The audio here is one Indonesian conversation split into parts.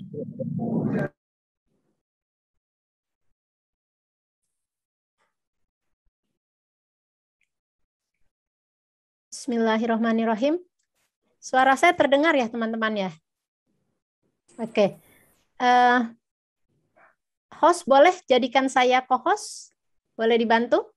Bismillahirrahmanirrahim. Suara saya terdengar ya teman-teman ya? Oke. Host boleh jadikan saya co-host? Boleh dibantu?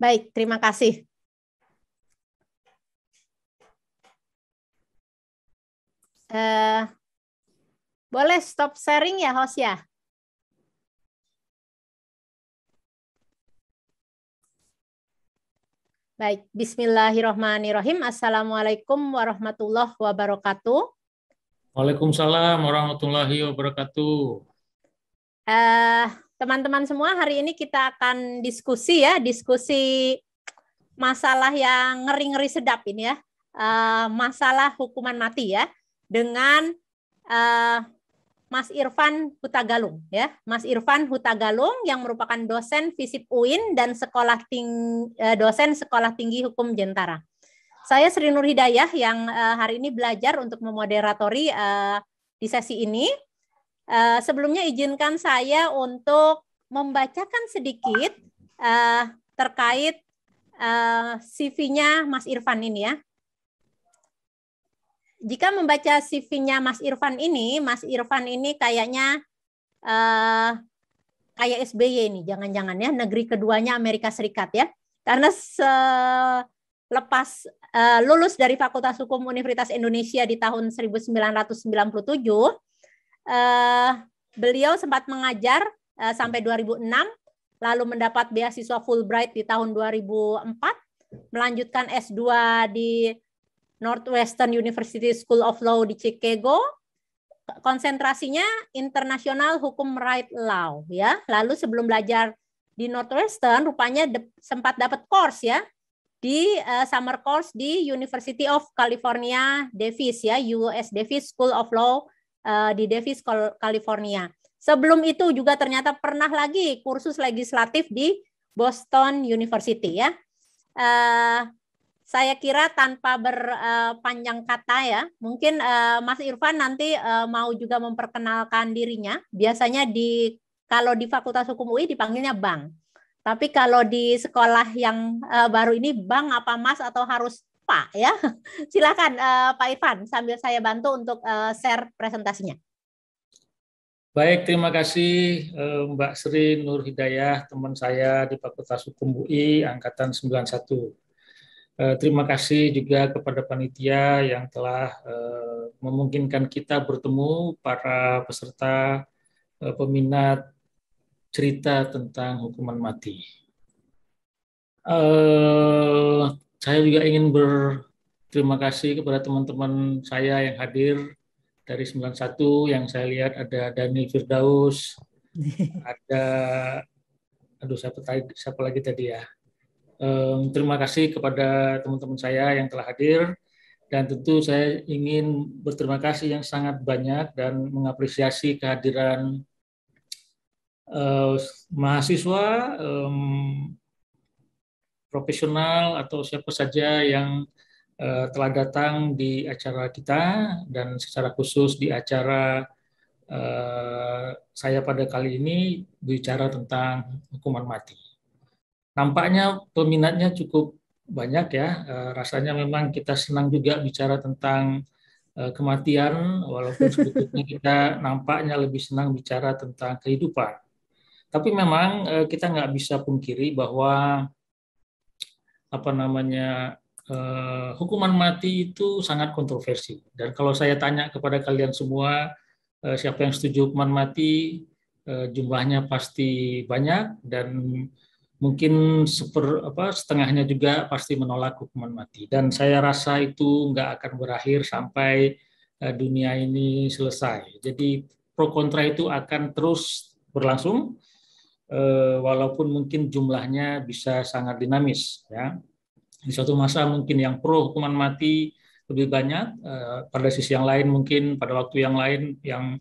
Baik, terima kasih. Boleh stop sharing ya, host ya? Baik, bismillahirrahmanirrahim. Assalamualaikum warahmatullahi wabarakatuh. Waalaikumsalam warahmatullahi wabarakatuh. Teman-teman semua, hari ini kita akan diskusi ya, diskusi masalah yang ngeri-ngeri sedap ini ya, masalah hukuman mati ya, dengan Mas Irfan Hutagalung ya, Mas Irfan Hutagalung yang merupakan dosen FISIP UIN dan dosen Sekolah Tinggi Hukum Jentara. Saya Sri Nur Hidayah yang hari ini belajar untuk memoderatori di sesi ini. Sebelumnya izinkan saya untuk membacakan sedikit terkait CV-nya Mas Irfan ini ya. Jika membaca CV-nya Mas Irfan ini kayaknya kayak SBY ini, jangan-jangan ya, negeri keduanya Amerika Serikat ya. Karena selepas lulus dari Fakultas Hukum Universitas Indonesia di tahun 1997, beliau sempat mengajar sampai 2006, lalu mendapat beasiswa Fulbright di tahun 2004, melanjutkan S2 di Northwestern University School of Law di Chicago, konsentrasinya internasional hukum right law ya. Lalu sebelum belajar di Northwestern, rupanya sempat dapat course ya di summer course di University of California Davis ya, US Davis School of Law di Davis, California. Sebelum itu juga ternyata pernah lagi kursus legislatif di Boston University ya. Saya kira tanpa berpanjang kata ya, mungkin Mas Irfan nanti mau juga memperkenalkan dirinya. Biasanya kalau di Fakultas Hukum UI dipanggilnya Bang. Tapi kalau di sekolah yang baru ini Bang apa Mas atau harus Pak ya? Silakan Pak Irfan sambil saya bantu untuk share presentasinya. Baik, terima kasih Mbak Sri Nur Hidayah, teman saya di Fakultas Hukum UI angkatan 91. Terima kasih juga kepada panitia yang telah memungkinkan kita bertemu para peserta peminat cerita tentang hukuman mati. Saya juga ingin berterima kasih kepada teman-teman saya yang hadir dari 91, yang saya lihat ada Dani Firdaus, ada, siapa lagi tadi ya. Terima kasih kepada teman-teman saya yang telah hadir, dan tentu saya ingin berterima kasih yang sangat banyak dan mengapresiasi kehadiran mahasiswa, profesional atau siapa saja yang telah datang di acara kita, dan secara khusus di acara saya pada kali ini bicara tentang hukuman mati. Nampaknya peminatnya cukup banyak ya, rasanya memang kita senang juga bicara tentang kematian, walaupun sebetulnya kita nampaknya lebih senang bicara tentang kehidupan. Tapi memang kita nggak bisa pungkiri bahwa hukuman mati itu sangat kontroversi. Dan kalau saya tanya kepada kalian semua, siapa yang setuju hukuman mati, jumlahnya pasti banyak, dan mungkin setengahnya juga pasti menolak hukuman mati. Dan saya rasa itu nggak akan berakhir sampai dunia ini selesai. Jadi pro kontra itu akan terus berlangsung. walaupun mungkin jumlahnya bisa sangat dinamis. Ya. Di suatu masa mungkin yang pro hukuman mati lebih banyak, pada sisi yang lain mungkin pada waktu yang lain yang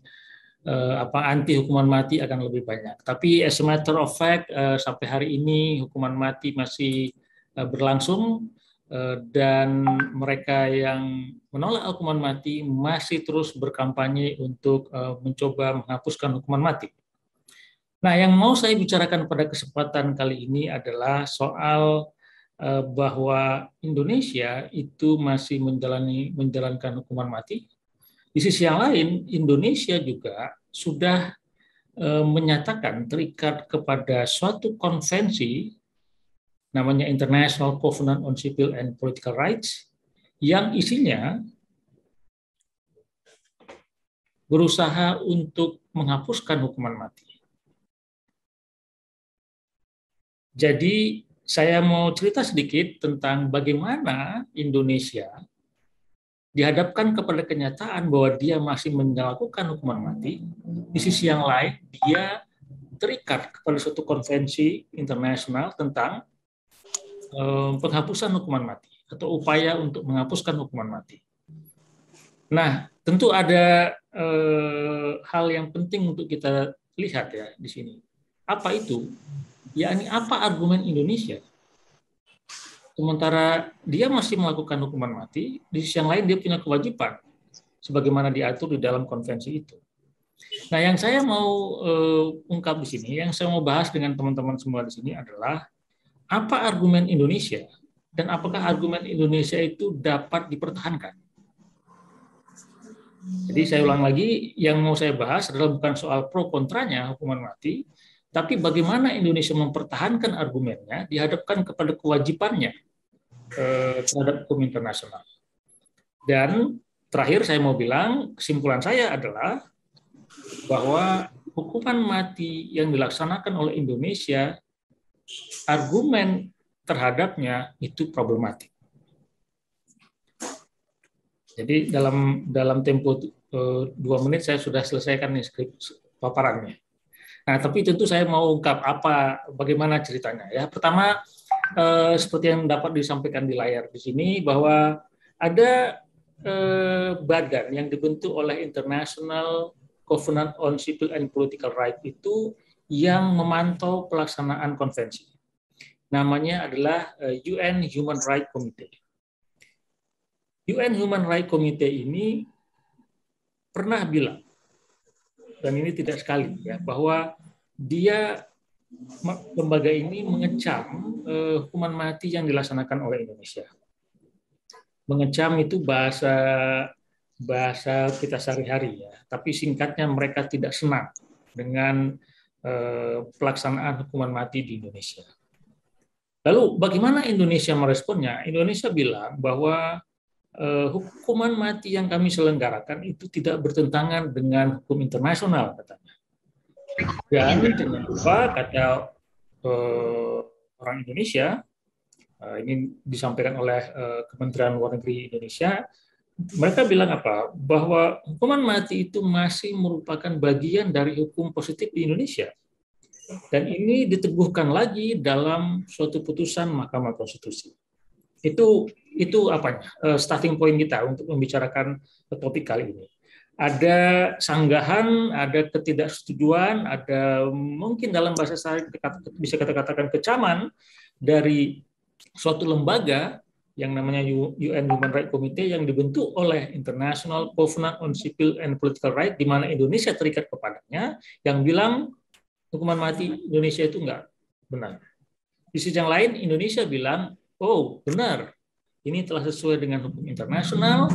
anti hukuman mati akan lebih banyak. Tapi as a matter of fact, sampai hari ini hukuman mati masih berlangsung, dan mereka yang menolak hukuman mati masih terus berkampanye untuk mencoba menghapuskan hukuman mati. Nah, yang mau saya bicarakan pada kesempatan kali ini adalah soal bahwa Indonesia itu masih menjalankan hukuman mati. Di sisi yang lain, Indonesia juga sudah menyatakan terikat kepada suatu konvensi namanya International Covenant on Civil and Political Rights yang isinya berusaha untuk menghapuskan hukuman mati. Jadi saya mau cerita sedikit tentang bagaimana Indonesia dihadapkan kepada kenyataan bahwa dia masih melakukan hukuman mati. Di sisi yang lain, dia terikat kepada suatu konvensi internasional tentang penghapusan hukuman mati atau upaya untuk menghapuskan hukuman mati. Nah, tentu ada hal yang penting untuk kita lihat ya di sini. Apa itu? Yakni apa argumen Indonesia? Sementara dia masih melakukan hukuman mati, di sisi yang lain dia punya kewajiban sebagaimana diatur di dalam konvensi itu. Nah, yang saya mau ungkap di sini, yang saya mau bahas dengan teman-teman semua di sini adalah apa argumen Indonesia dan apakah argumen Indonesia itu dapat dipertahankan. Jadi saya ulang lagi, yang mau saya bahas adalah bukan soal pro kontranya hukuman mati, tapi bagaimana Indonesia mempertahankan argumennya dihadapkan kepada kewajibannya terhadap hukum internasional. Dan terakhir saya mau bilang, kesimpulan saya adalah bahwa hukuman mati yang dilaksanakan oleh Indonesia, argumen terhadapnya itu problematik. Jadi dalam tempo 2 menit saya sudah selesaikan nih skrip paparannya. Nah, tapi tentu saya mau ungkap bagaimana ceritanya. Ya, pertama seperti yang dapat disampaikan di layar di sini bahwa ada badan yang dibentuk oleh International Covenant on Civil and Political Rights itu yang memantau pelaksanaan konvensi. Namanya adalah UN Human Rights Committee. UN Human Rights Committee ini pernah bilang, dan ini tidak sekali ya, bahwa lembaga ini mengecam hukuman mati yang dilaksanakan oleh Indonesia. Mengecam itu bahasa kita sehari-hari ya, tapi singkatnya mereka tidak senang dengan pelaksanaan hukuman mati di Indonesia. Lalu bagaimana Indonesia meresponnya? Indonesia bilang bahwa hukuman mati yang kami selenggarakan itu tidak bertentangan dengan hukum internasional, katanya. Dan jangan lupa, kata orang Indonesia, ini disampaikan oleh Kementerian Luar Negeri Indonesia, mereka bilang apa? Bahwa hukuman mati itu masih merupakan bagian dari hukum positif di Indonesia. Dan ini diteguhkan lagi dalam suatu putusan Mahkamah Konstitusi. Itu apanya? Starting point kita untuk membicarakan topik kali ini. Ada sanggahan, ada ketidaksetujuan, ada mungkin dalam bahasa saya bisa kita katakan kecaman dari suatu lembaga yang namanya UN Human Rights Committee yang dibentuk oleh International Covenant on Civil and Political Rights, di mana Indonesia terikat kepadanya, yang bilang hukuman mati Indonesia itu enggak benar. Di sisi yang lain, Indonesia bilang, oh benar, ini telah sesuai dengan hukum internasional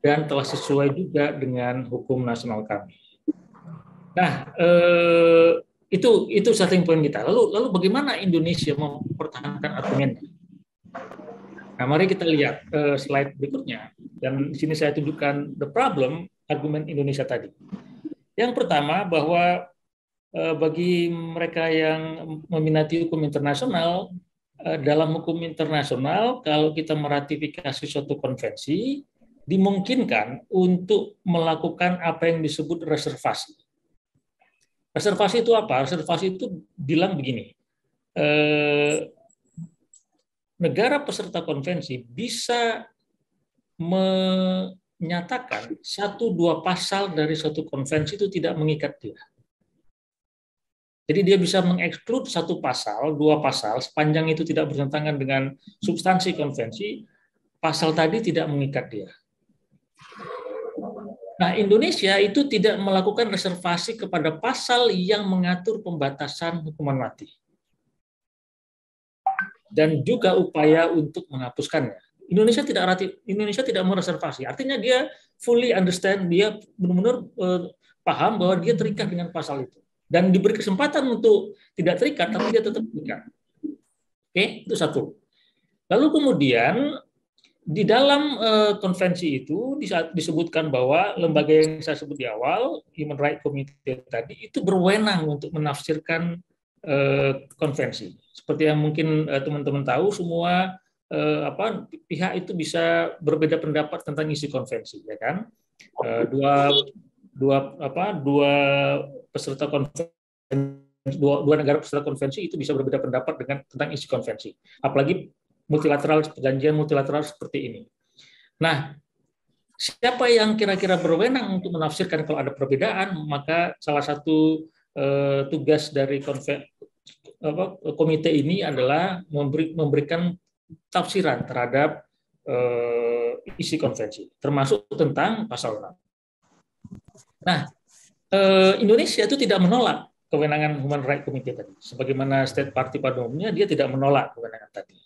dan telah sesuai juga dengan hukum nasional kami. Nah, itu starting point kita. Lalu bagaimana Indonesia mempertahankan argumennya? Nah, mari kita lihat slide berikutnya. Dan di sini saya tunjukkan the problem argumen Indonesia tadi. Yang pertama, bahwa bagi mereka yang meminati hukum internasional, dalam hukum internasional, kalau kita meratifikasi suatu konvensi, dimungkinkan untuk melakukan apa yang disebut reservasi. Reservasi itu apa? Reservasi itu bilang begini, negara peserta konvensi bisa menyatakan 1-2 pasal dari suatu konvensi itu tidak mengikat dia. Jadi dia bisa mengeksklud 1 pasal, 2 pasal, sepanjang itu tidak bertentangan dengan substansi konvensi, pasal tadi tidak mengikat dia. Nah, Indonesia itu tidak melakukan reservasi kepada pasal yang mengatur pembatasan hukuman mati. Dan juga upaya untuk menghapuskannya. Indonesia tidak mereservasi. Artinya dia fully understand, dia benar-benar paham bahwa dia terikat dengan pasal itu. Dan diberi kesempatan untuk tidak terikat, tapi dia tetap terikat. Oke, itu satu. Lalu kemudian di dalam konvensi itu disebutkan bahwa lembaga yang saya sebut di awal, Human Rights Committee tadi, itu berwenang untuk menafsirkan konvensi. Seperti yang mungkin teman-teman tahu, semua pihak itu bisa berbeda pendapat tentang isi konvensi, ya kan? Dua peserta konvensi, dua negara peserta konvensi itu bisa berbeda pendapat tentang isi konvensi. Apalagi perjanjian multilateral seperti ini. Nah, siapa yang kira-kira berwenang untuk menafsirkan kalau ada perbedaan? Maka salah satu tugas dari komite ini adalah memberikan tafsiran terhadap isi konvensi, termasuk tentang pasal 6. Nah, Indonesia itu tidak menolak kewenangan Human Rights Committee tadi. Sebagaimana state party pada umumnya, dia tidak menolak kewenangan tadi.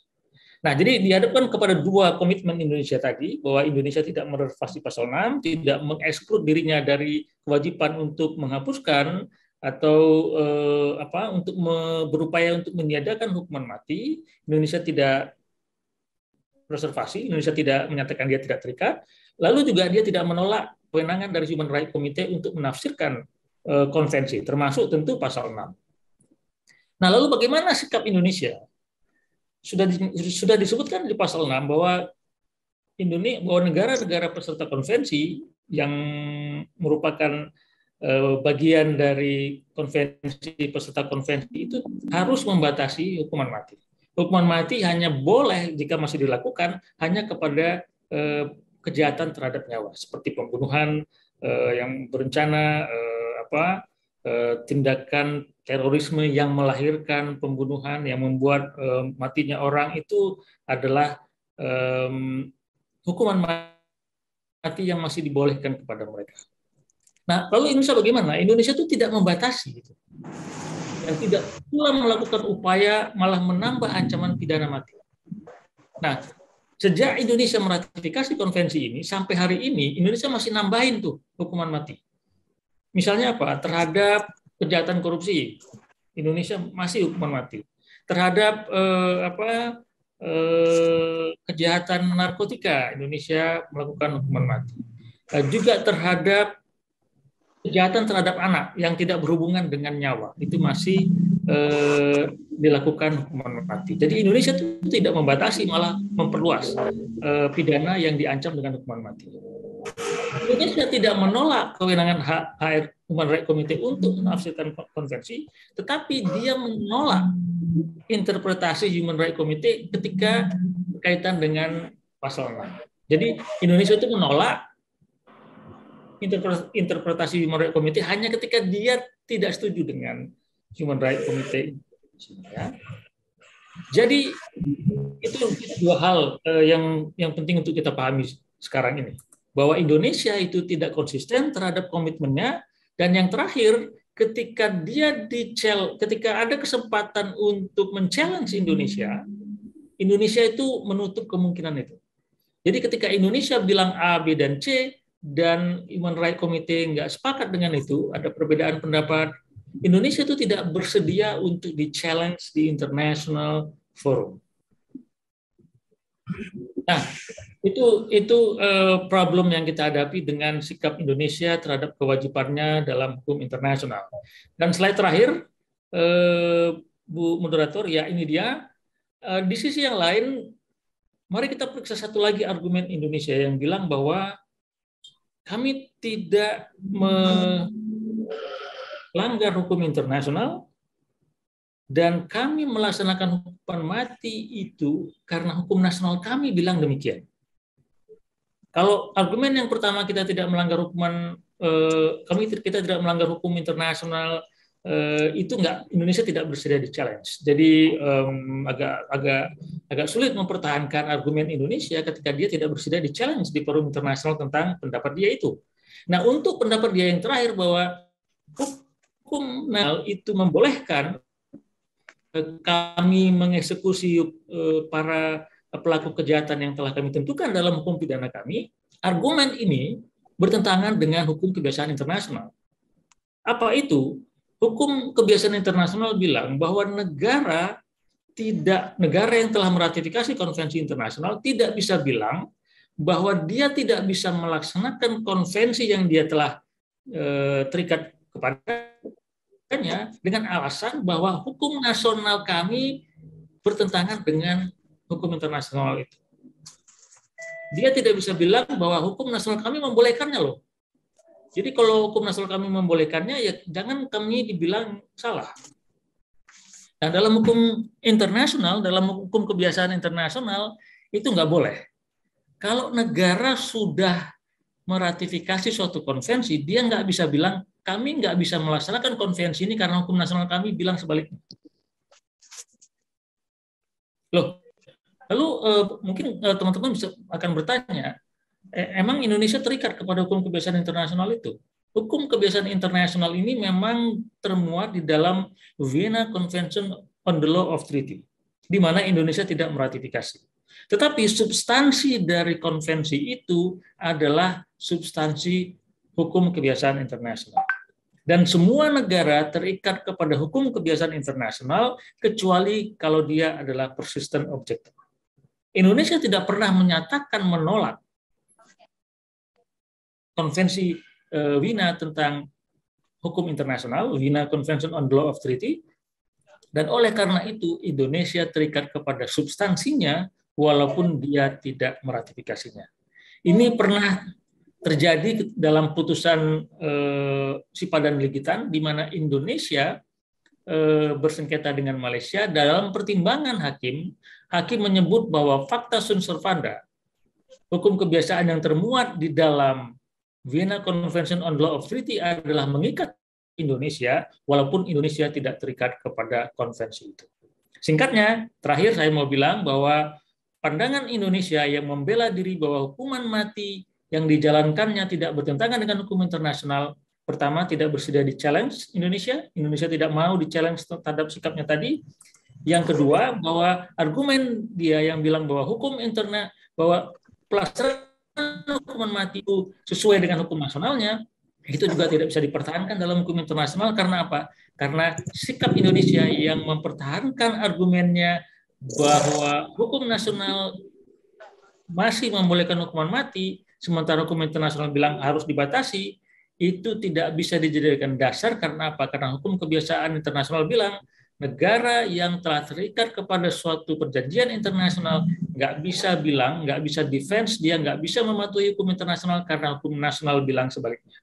Nah, jadi dihadapkan kepada 2 komitmen Indonesia tadi, bahwa Indonesia tidak mereservasi pasal 6, tidak mengeksklud dirinya dari kewajiban untuk menghapuskan atau untuk berupaya untuk meniadakan hukuman mati. Indonesia tidak reservasi, Indonesia tidak menyatakan dia tidak terikat, lalu juga dia tidak menolak kewenangan dari Human Rights Committee untuk menafsirkan konvensi, termasuk tentu pasal 6. Nah, lalu bagaimana sikap Indonesia? Sudah disebutkan di pasal 6 bahwa negara-negara peserta konvensi yang merupakan bagian dari konvensi peserta konvensi itu harus membatasi hukuman mati. Hukuman mati hanya boleh jika masih dilakukan hanya kepada kejahatan terhadap nyawa, seperti pembunuhan yang berencana, tindakan terorisme yang melahirkan pembunuhan, yang membuat matinya orang, itu adalah hukuman mati yang masih dibolehkan kepada mereka. Nah, lalu Indonesia bagaimana? Indonesia itu tidak membatasi, gitu. Dan tidak pula melakukan upaya malah menambah ancaman pidana mati. Nah, sejak Indonesia meratifikasi konvensi ini sampai hari ini, Indonesia masih nambahin tuh hukuman mati. Misalnya apa? Terhadap kejahatan korupsi, Indonesia masih hukuman mati. Terhadap kejahatan narkotika, Indonesia melakukan hukuman mati. Juga terhadap kejahatan terhadap anak yang tidak berhubungan dengan nyawa, itu masih dilakukan hukuman mati. Jadi Indonesia itu tidak membatasi, malah memperluas pidana yang diancam dengan hukuman mati. Indonesia tidak menolak kewenangan Human Rights Committee untuk menafsirkan konvensi, tetapi dia menolak interpretasi Human Rights Committee ketika berkaitan dengan pasal 6. Jadi Indonesia itu menolak interpretasi Human Rights Committee hanya ketika dia tidak setuju dengan Human Rights Committee. Ya. Jadi itu 2 hal yang penting untuk kita pahami sekarang ini, bahwa Indonesia itu tidak konsisten terhadap komitmennya, dan yang terakhir, ketika ada kesempatan untuk men-challenge Indonesia itu menutup kemungkinan itu. Jadi ketika Indonesia bilang A, B, dan C, dan Human Rights Committee nggak sepakat dengan itu, ada perbedaan pendapat, Indonesia itu tidak bersedia untuk di-challenge di international forum. Nah, itu problem yang kita hadapi dengan sikap Indonesia terhadap kewajibannya dalam hukum internasional. Dan slide terakhir, Bu Moderator, ya ini dia. Di sisi yang lain, mari kita periksa satu lagi argumen Indonesia yang bilang bahwa kami tidak melanggar hukum internasional, dan kami melaksanakan hukuman mati itu karena hukum nasional kami bilang demikian. Kalau argumen yang pertama kita tidak melanggar hukuman, kita tidak melanggar hukum internasional, itu Indonesia tidak bersedia di challenge. Jadi agak sulit mempertahankan argumen Indonesia ketika dia tidak bersedia di challenge di forum internasional tentang pendapat dia itu. Nah, untuk pendapat dia yang terakhir bahwa hukum nasional itu membolehkan kami mengeksekusi para pelaku kejahatan yang telah kami tentukan dalam hukum pidana kami, argumen ini bertentangan dengan hukum kebiasaan internasional. Apa itu? Hukum kebiasaan internasional bilang bahwa negara yang telah meratifikasi konvensi internasional tidak bisa bilang bahwa dia tidak bisa melaksanakan konvensi yang dia telah terikat kepadanya dengan alasan bahwa hukum nasional kami bertentangan dengan hukum internasional itu. Dia tidak bisa bilang bahwa hukum nasional kami membolehkannya loh. Jadi kalau hukum nasional kami membolehkannya, ya jangan kami dibilang salah. Nah, dalam hukum internasional, dalam hukum kebiasaan internasional, itu nggak boleh. Kalau negara sudah meratifikasi suatu konvensi, dia nggak bisa bilang, kami nggak bisa melaksanakan konvensi ini karena hukum nasional kami bilang sebaliknya. Loh, lalu mungkin teman-teman akan bertanya, emang Indonesia terikat kepada hukum kebiasaan internasional itu? Hukum kebiasaan internasional ini memang termuat di dalam Vienna Convention on the Law of Treaty, di mana Indonesia tidak meratifikasi. Tetapi substansi dari konvensi itu adalah substansi hukum kebiasaan internasional. Dan semua negara terikat kepada hukum kebiasaan internasional kecuali kalau dia adalah persistent objector. Indonesia tidak pernah menyatakan menolak konvensi Wina tentang hukum internasional, Wina Convention on the Law of Treaty, dan oleh karena itu Indonesia terikat kepada substansinya walaupun dia tidak meratifikasinya. Ini pernah terjadi dalam putusan Sipadan Ligitan, di mana Indonesia bersengketa dengan Malaysia. Dalam pertimbangan hakim menyebut bahwa fakta sunt servanda, hukum kebiasaan yang termuat di dalam Vienna Convention on Law of Treaty adalah mengikat Indonesia, walaupun Indonesia tidak terikat kepada konvensi itu. Singkatnya, terakhir saya mau bilang bahwa pandangan Indonesia yang membela diri bahwa hukuman mati yang dijalankannya tidak bertentangan dengan hukum internasional, pertama, tidak bersedia di challenge Indonesia tidak mau di challenge terhadap sikapnya tadi. Yang kedua, bahwa argumen dia yang bilang bahwa hukum internal, bahwa pelaksanaan hukuman mati itu sesuai dengan hukum nasionalnya, itu juga tidak bisa dipertahankan dalam hukum internasional. Karena apa? Karena sikap Indonesia yang mempertahankan argumennya bahwa hukum nasional masih membolehkan hukuman mati, sementara hukum internasional bilang harus dibatasi, itu tidak bisa dijadikan dasar. Karena apa? Karena hukum kebiasaan internasional bilang negara yang telah terikat kepada suatu perjanjian internasional nggak bisa defense, dia nggak bisa mematuhi hukum internasional karena hukum nasional bilang sebaliknya.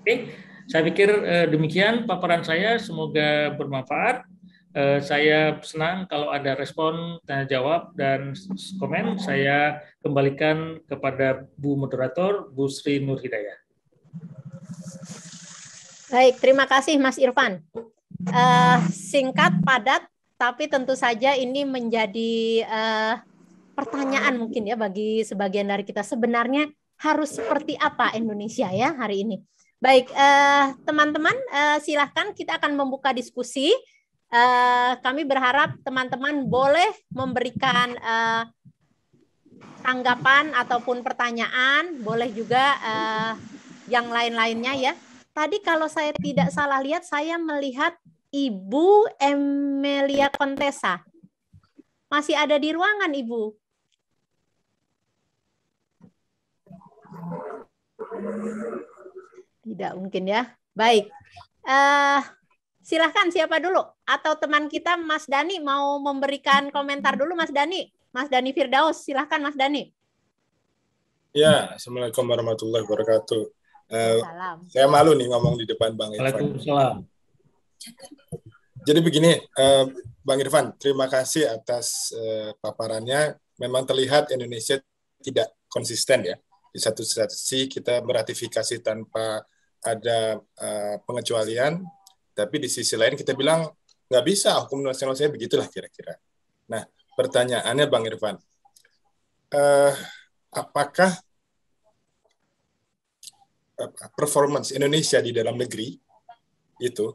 Oke, saya pikir demikian paparan saya, semoga bermanfaat. Saya senang kalau ada respon, tanya jawab, dan komen. Saya kembalikan kepada Bu Moderator, Bu Sri Nur Hidayah. Baik, terima kasih Mas Irfan. Singkat, padat, tapi tentu saja ini menjadi pertanyaan mungkin ya bagi sebagian dari kita. Sebenarnya harus seperti apa Indonesia ya hari ini? Baik, teman-teman, silahkan kita akan membuka diskusi. Kami berharap teman-teman boleh memberikan tanggapan ataupun pertanyaan, boleh juga yang lain-lainnya ya. Tadi kalau saya tidak salah lihat, saya melihat Ibu Emilia Contessa. Masih ada di ruangan, Ibu? Tidak mungkin ya. Baik. Silahkan siapa dulu? Atau teman kita Mas Dani mau memberikan komentar dulu, Mas Dani? Mas Dani Firdaus, silahkan Mas Dani. Ya, Assalamualaikum warahmatullahi wabarakatuh. Salam. Saya malu nih ngomong di depan Bang Irfan. Waalaikumsalam. Jadi begini, Bang Irfan, terima kasih atas paparannya. Memang terlihat Indonesia tidak konsisten ya. Di satu sisi kita meratifikasi tanpa ada pengecualian, tapi di sisi lain kita bilang nggak bisa, hukum nasional saya begitulah kira-kira. Nah, pertanyaannya Bang Irfan, apakah performance Indonesia di dalam negeri itu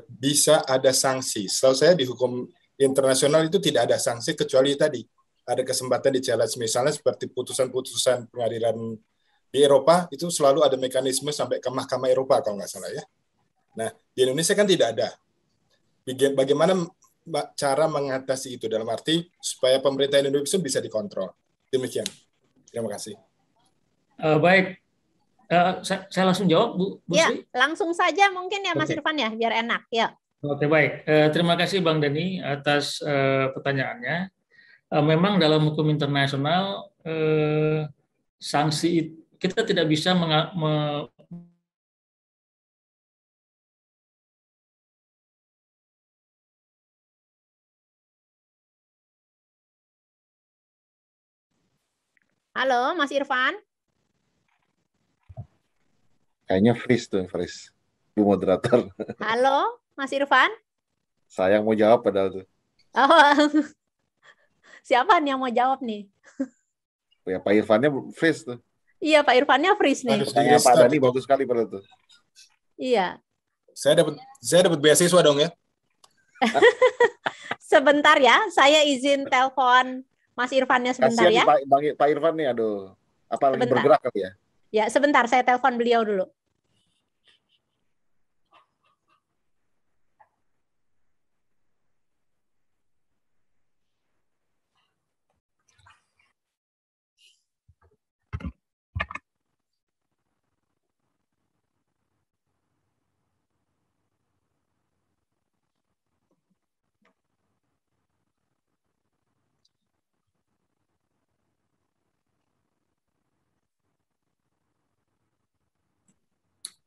bisa ada sanksi? Setahu saya di hukum internasional itu tidak ada sanksi kecuali tadi ada kesempatan di challenge, misalnya seperti putusan-putusan pengadilan di Eropa itu selalu ada mekanisme sampai ke Mahkamah Eropa kalau nggak salah ya. Nah, di Indonesia kan tidak ada. Bagaimana cara mengatasi itu dalam arti supaya pemerintah Indonesia bisa dikontrol? Demikian. Terima kasih. Baik. Saya langsung jawab, Bu Ya, Sri? langsung saja mungkin ya Mas Irfan ya, biar enak. Ya. Oke, baik. Terima kasih Bang Dani atas pertanyaannya. Memang dalam hukum internasional sanksi kita tidak bisa Halo, Mas Irfan. Kayaknya freeze tuh, freeze. Bu moderator. Halo, Mas Irfan. Saya yang mau jawab padahal tuh. Oh, siapa nih yang mau jawab nih? Ya, Pak Irfannya freeze tuh. Iya, Pak Irfannya freeze nih. Pertanyaan Pak Dani bagus sekali padahal tuh. Iya. Saya dapat beasiswa dong ya. Sebentar ya, saya izin telepon Mas Irfannya sebentar Kasian ya. Pak Irfan nih, aduh. Apa lagi Sebentar. bergerak kali ya? Ya, sebentar saya telepon beliau dulu.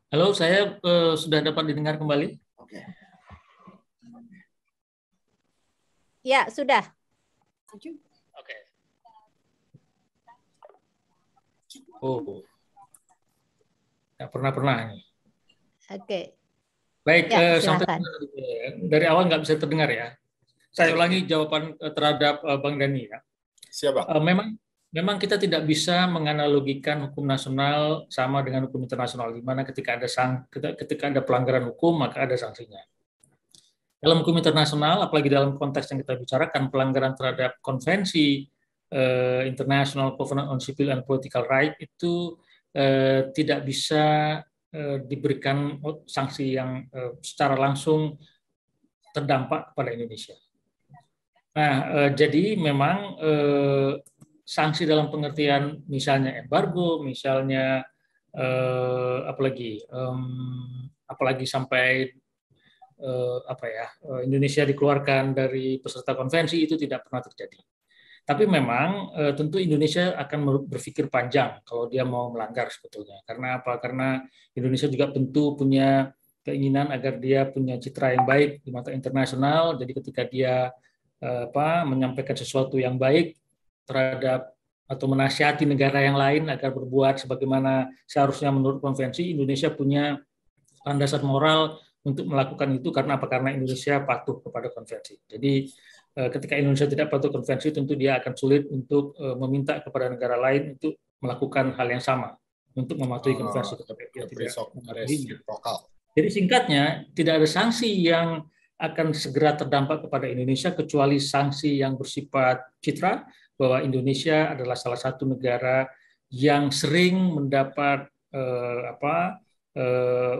Halo, saya sudah dapat didengar kembali. Oke. Ya, sudah. Oke. Oh, nggak pernah nih. Oke. Baik, Ya, sampai silakan. dari awal nggak bisa terdengar ya. Saya ulangi jawaban terhadap Bang Dani ya. Siapa? Memang kita tidak bisa menganalogikan hukum nasional sama dengan hukum internasional, di mana ketika ada pelanggaran hukum maka ada sanksinya. Dalam hukum internasional, apalagi dalam konteks yang kita bicarakan, pelanggaran terhadap konvensi International Covenant on Civil and Political Rights itu tidak bisa diberikan sanksi yang secara langsung terdampak kepada Indonesia. Nah, jadi memang sanksi dalam pengertian misalnya embargo, misalnya apalagi sampai Indonesia dikeluarkan dari peserta konvensi itu tidak pernah terjadi. Tapi memang tentu Indonesia akan berpikir panjang kalau dia mau melanggar sebetulnya. Karena apa? Karena Indonesia juga tentu punya keinginan agar dia punya citra yang baik di mata internasional. Jadi ketika dia menyampaikan sesuatu yang baik terhadap atau menasihati negara yang lain agar berbuat sebagaimana seharusnya menurut konvensi, Indonesia punya landasan moral untuk melakukan itu. Karena apa? Karena Indonesia patuh kepada konvensi. Jadi ketika Indonesia tidak patuh konvensi, tentu dia akan sulit untuk meminta kepada negara lain untuk melakukan hal yang sama, untuk mematuhi konvensi ketika dia tidak mematuhinya. Jadi singkatnya, tidak ada sanksi yang akan segera terdampak kepada Indonesia kecuali sanksi yang bersifat citra, bahwa Indonesia adalah salah satu negara yang sering mendapat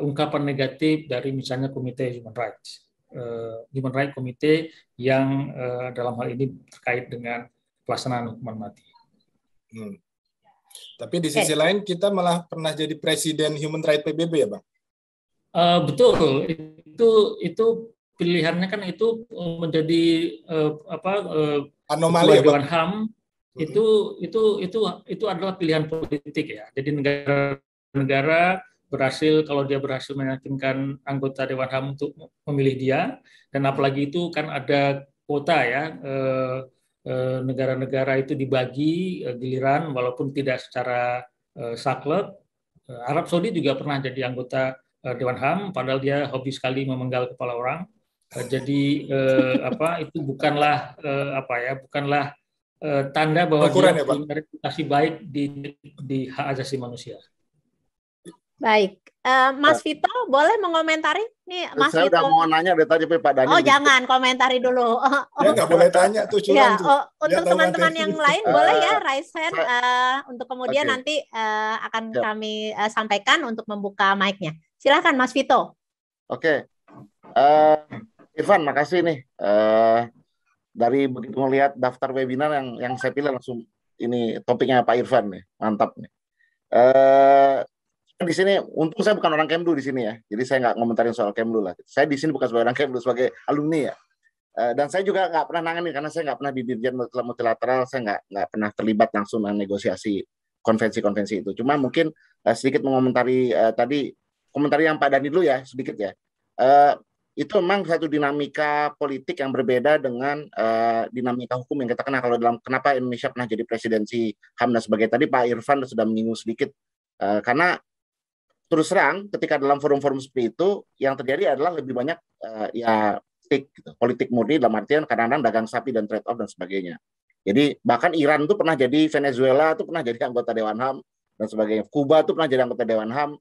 ungkapan negatif dari misalnya Komite Human Rights Committee yang dalam hal ini terkait dengan pelaksanaan hukuman mati. Tapi di sisi lain kita malah pernah jadi presiden Human Rights PBB ya, Bang? Betul, itu pilihannya kan itu menjadi anomali ya, Bang? HAM itu adalah pilihan politik ya. Jadi negara negara berhasil, kalau dia berhasil meyakinkan anggota Dewan HAM untuk memilih dia, dan apalagi itu kan ada kuota ya, negara-negara itu dibagi giliran walaupun tidak secara saklek. Arab Saudi juga pernah jadi anggota Dewan HAM, padahal dia hobi sekali memenggal kepala orang. Jadi itu bukanlah bukanlah tanda bahwa dia punya reputasi baik di hak asasi manusia. Baik, Mas Vito boleh mengomentari? Nih, Mas saya Vito. udah mau nanya dari tadi Pak Daniel. Oh, jangan komentari dulu. Dia nggak boleh tanya tuh, curang tuh. Untuk teman-teman yang lain boleh ya raise hand untuk kemudian nanti akan kami sampaikan untuk membuka mic-nya. Silakan Mas Vito. Oke. Irfan, makasih nih. Dari begitu melihat daftar webinar yang saya pilih langsung ini topiknya Pak Irfan nih, mantap nih. Di sini, untung saya bukan orang Kemlu di sini ya, jadi saya nggak ngomentarin soal Kemlu lah. Saya di sini bukan sebagai orang Kemlu, sebagai alumni ya. Dan saya juga nggak pernah nangani karena saya nggak pernah di Dirjen Multilateral, saya nggak pernah terlibat langsung dengan negosiasi konvensi-konvensi itu. Cuma mungkin sedikit mengomentari tadi komentari yang Pak Dani dulu ya sedikit ya. Itu memang satu dinamika politik yang berbeda dengan dinamika hukum yang kita kenal. Kalau dalam kenapa Indonesia pernah jadi presidensi HAM dan sebagainya, tadi Pak Irfan sudah menyinggung sedikit karena terus terang ketika dalam forum-forum seperti itu yang terjadi adalah lebih banyak politik murni dalam artian kadang-kadang dagang sapi dan trade off dan sebagainya. Jadi bahkan Iran itu pernah jadi, Venezuela itu pernah jadi anggota Dewan HAM dan sebagainya. Kuba itu pernah jadi anggota Dewan HAM.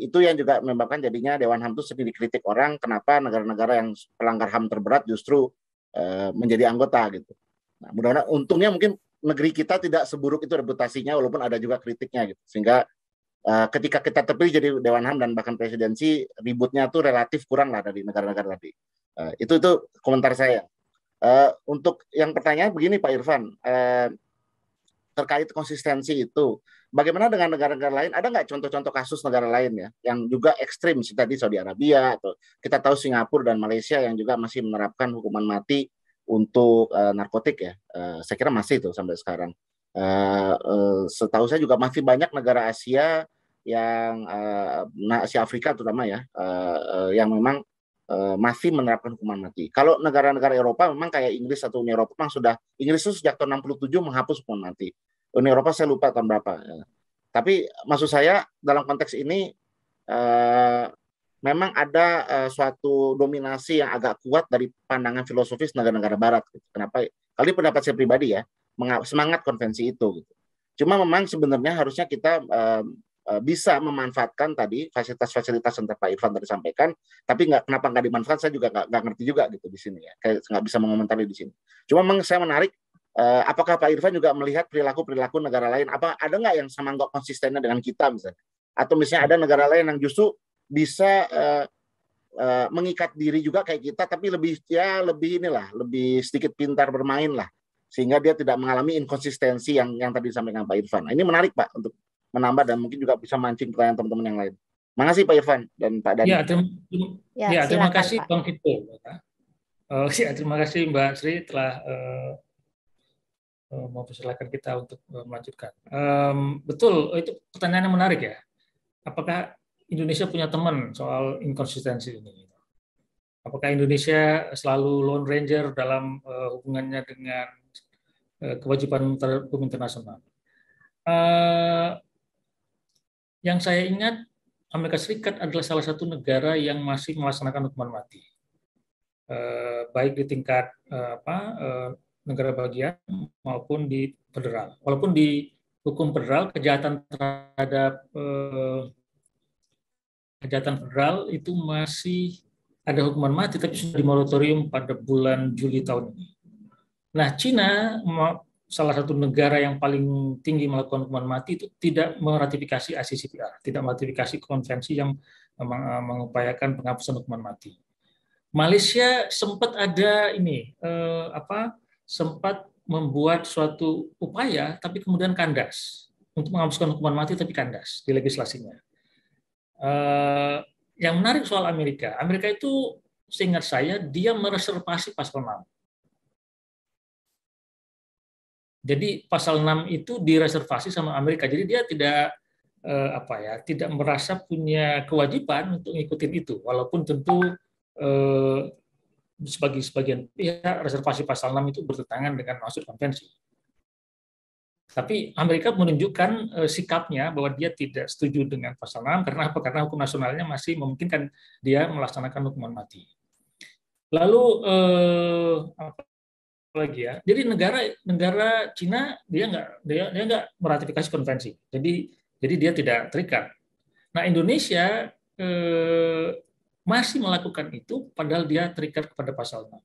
Itu yang juga menyebabkan jadinya Dewan HAM itu sering dikritik orang kenapa negara-negara yang pelanggar HAM terberat justru menjadi anggota gitu. Nah, mudah-mudahan untungnya mungkin negeri kita tidak seburuk itu reputasinya walaupun ada juga kritiknya gitu. Sehingga ketika kita terpilih jadi Dewan HAM dan bahkan presidensi, ributnya tuh relatif kurang lah dari negara-negara tadi. Itu komentar saya. Untuk yang pertanyaan begini Pak Irfan, terkait konsistensi itu, bagaimana dengan negara-negara lain? Ada nggak contoh-contoh kasus negara lain ya, yang juga ekstrim, seperti tadi Saudi Arabia, atau kita tahu Singapura dan Malaysia yang juga masih menerapkan hukuman mati untuk narkotik ya. Saya kira masih itu sampai sekarang. Setahu saya juga masih banyak negara Asia yang Asia Afrika terutama ya yang memang masih menerapkan hukuman mati. Kalau negara-negara Eropa memang kayak Inggris atau Uni Eropa memang sudah, Inggris itu sejak tahun 67 menghapus hukuman mati. Uni Eropa saya lupa tahun berapa. Tapi maksud saya dalam konteks ini memang ada suatu dominasi yang agak kuat dari pandangan filosofis negara-negara Barat. Kenapa? Kali pendapat saya pribadi ya, semangat konvensi itu. Cuma memang sebenarnya harusnya kita bisa memanfaatkan tadi fasilitas-fasilitas yang Pak Irfan tadi sampaikan, tapi kenapa nggak dimanfaatkan saya juga nggak ngerti juga gitu di sini ya, kayak nggak bisa mengomentari di sini. Cuma memang saya menarik, apakah Pak Irfan juga melihat perilaku negara lain, apa ada nggak yang sama nggak konsistennya dengan kita misalnya, atau misalnya ada negara lain yang justru bisa mengikat diri juga kayak kita, tapi lebih sedikit pintar bermain lah, sehingga dia tidak mengalami inkonsistensi yang tadi disampaikan Pak Irfan. Nah, ini menarik Pak untuk menambah dan mungkin juga bisa mancing pertanyaan teman-teman yang lain. Makasih Pak Irfan dan Pak Dani. Terima kasih Bang Vito. Terima kasih Mbak Sri telah mempersilahkan kita untuk melanjutkan. Betul, itu pertanyaan yang menarik ya. Apakah Indonesia punya teman soal inkonsistensi ini? Apakah Indonesia selalu lone ranger dalam hubungannya dengan kewajiban hukum internasional? Yang saya ingat, Amerika Serikat adalah salah satu negara yang masih melaksanakan hukuman mati, baik di tingkat negara bagian maupun di federal. Walaupun di hukum federal kejahatan terhadap kejahatan federal itu masih ada hukuman mati, tapi sudah dimoratorium pada bulan Juli tahun ini. Nah, Cina, salah satu negara yang paling tinggi melakukan hukuman mati, itu tidak meratifikasi ICCPR, tidak meratifikasi konvensi yang mengupayakan penghapusan hukuman mati. Malaysia sempat ada sempat membuat suatu upaya, tapi kemudian kandas untuk menghapuskan hukuman mati, tapi kandas di legislasinya. Yang menarik soal Amerika itu seingat saya dia mereservasi pasal 6. Jadi pasal 6 itu direservasi sama Amerika. Jadi dia tidak merasa punya kewajiban untuk ngikutin itu, walaupun tentu sebagai sebagian pihak reservasi pasal 6 itu bertentangan dengan maksud konvensi. Tapi Amerika menunjukkan sikapnya bahwa dia tidak setuju dengan pasal 6 karena apa? Karena hukum nasionalnya masih memungkinkan dia melaksanakan hukuman mati. Lalu apa lagi ya? Jadi negara Cina dia nggak meratifikasi konvensi. Jadi dia tidak terikat. Nah, Indonesia masih melakukan itu padahal dia terikat kepada pasal 6.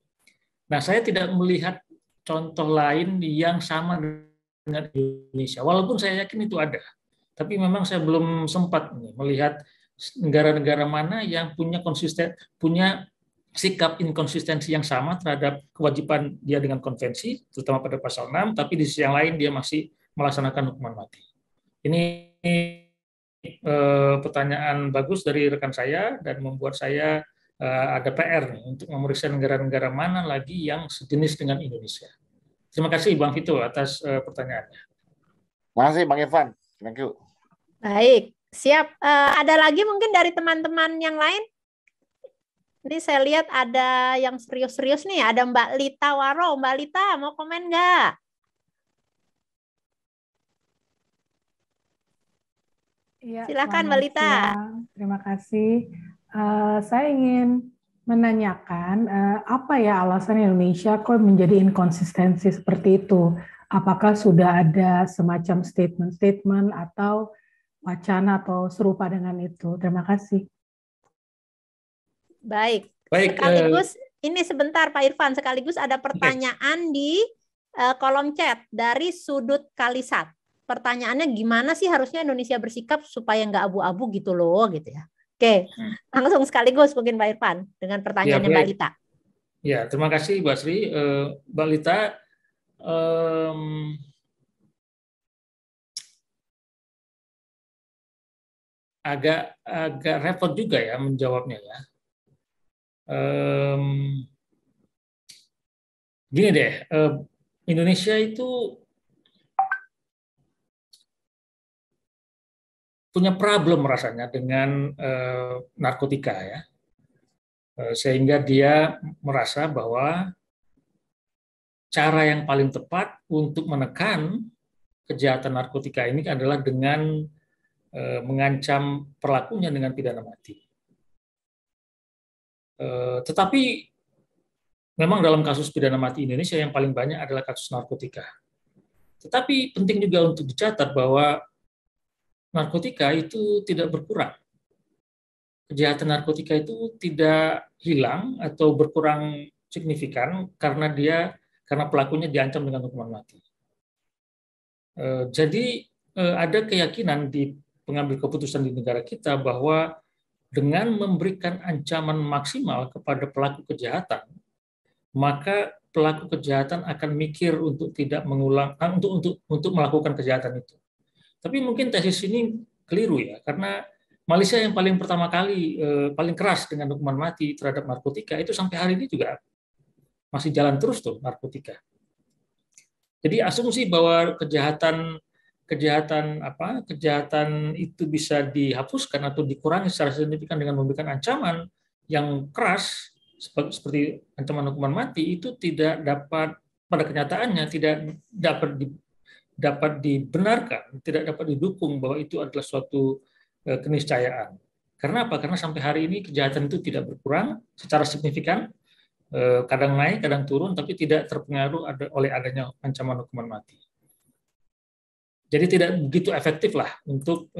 Nah, saya tidak melihat contoh lain yang sama dengan Indonesia. Walaupun saya yakin itu ada. Tapi memang saya belum sempat melihat negara-negara mana yang punya sikap inkonsistensi yang sama terhadap kewajiban dia dengan konvensi, terutama pada pasal 6, tapi di sisi yang lain dia masih melaksanakan hukuman mati. Ini pertanyaan bagus dari rekan saya dan membuat saya ada PR nih, untuk memeriksa negara-negara mana lagi yang sejenis dengan Indonesia. Terima kasih Bang Vito atas pertanyaannya. Terima kasih Bang Irfan. Thank you. Baik, siap. Ada lagi mungkin dari teman-teman yang lain? Ini saya lihat ada yang serius-serius nih, ada Mbak Lita Waro. Mbak Lita, mau komen nggak? Ya, silakan Mbak Lita. Terima kasih. Saya ingin menanyakan apa ya alasan Indonesia kok menjadi inkonsistensi seperti itu? Apakah sudah ada semacam statement-statement atau wacana atau serupa dengan itu? Terima kasih. Baik. Sekaligus ini sebentar Pak Irfan, sekaligus ada pertanyaan di kolom chat dari Sudut Kalisat. Pertanyaannya gimana sih harusnya Indonesia bersikap supaya nggak abu-abu gitu loh, gitu ya. Oke, langsung sekaligus mungkin Pak Irfan dengan pertanyaannya Mbak Lita. Ya, terima kasih Mbak Sri. Mbak Lita, agak repot juga ya menjawabnya ya. Gini deh, Indonesia itu punya problem rasanya dengan narkotika ya, sehingga dia merasa bahwa cara yang paling tepat untuk menekan kejahatan narkotika ini adalah dengan mengancam pelakunya dengan pidana mati. Tetapi memang dalam kasus pidana mati Indonesia yang paling banyak adalah kasus narkotika. Tetapi penting juga untuk dicatat bahwa narkotika itu tidak berkurang. Kejahatan narkotika itu tidak hilang atau berkurang signifikan karena pelakunya diancam dengan hukuman mati. Jadi ada keyakinan di pengambil keputusan di negara kita bahwa dengan memberikan ancaman maksimal kepada pelaku kejahatan, maka pelaku kejahatan akan mikir untuk tidak mengulang, untuk melakukan kejahatan itu. Tapi mungkin tesis ini keliru ya, karena Malaysia yang paling pertama kali paling keras dengan hukuman mati terhadap narkotika itu sampai hari ini juga masih jalan terus tuh narkotika. Jadi asumsi bahwa kejahatan itu bisa dihapuskan atau dikurangi secara signifikan dengan memberikan ancaman yang keras seperti ancaman hukuman mati itu tidak dapat, pada kenyataannya tidak dapat dibenarkan, tidak dapat didukung bahwa itu adalah suatu keniscayaan. Karena apa? Karena sampai hari ini kejahatan itu tidak berkurang secara signifikan, kadang naik, kadang turun, tapi tidak terpengaruh oleh adanya ancaman hukuman mati. Jadi tidak begitu efektif lah untuk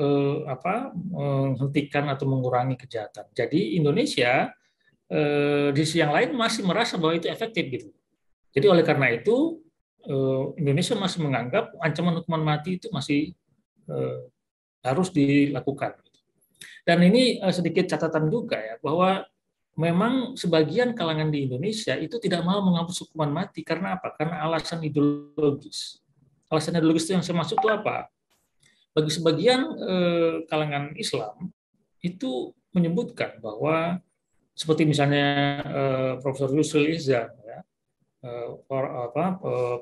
menghentikan atau mengurangi kejahatan. Jadi Indonesia di sisi yang lain masih merasa bahwa itu efektif gitu. Jadi oleh karena itu Indonesia masih menganggap ancaman hukuman mati itu masih harus dilakukan. Dan ini sedikit catatan juga ya, bahwa memang sebagian kalangan di Indonesia itu tidak mau menghapus hukuman mati karena apa? Karena alasan ideologis. Alasan ideologis itu yang saya maksud itu apa? Bagi sebagian kalangan Islam itu menyebutkan bahwa seperti misalnya Profesor Yusril Iza, ya,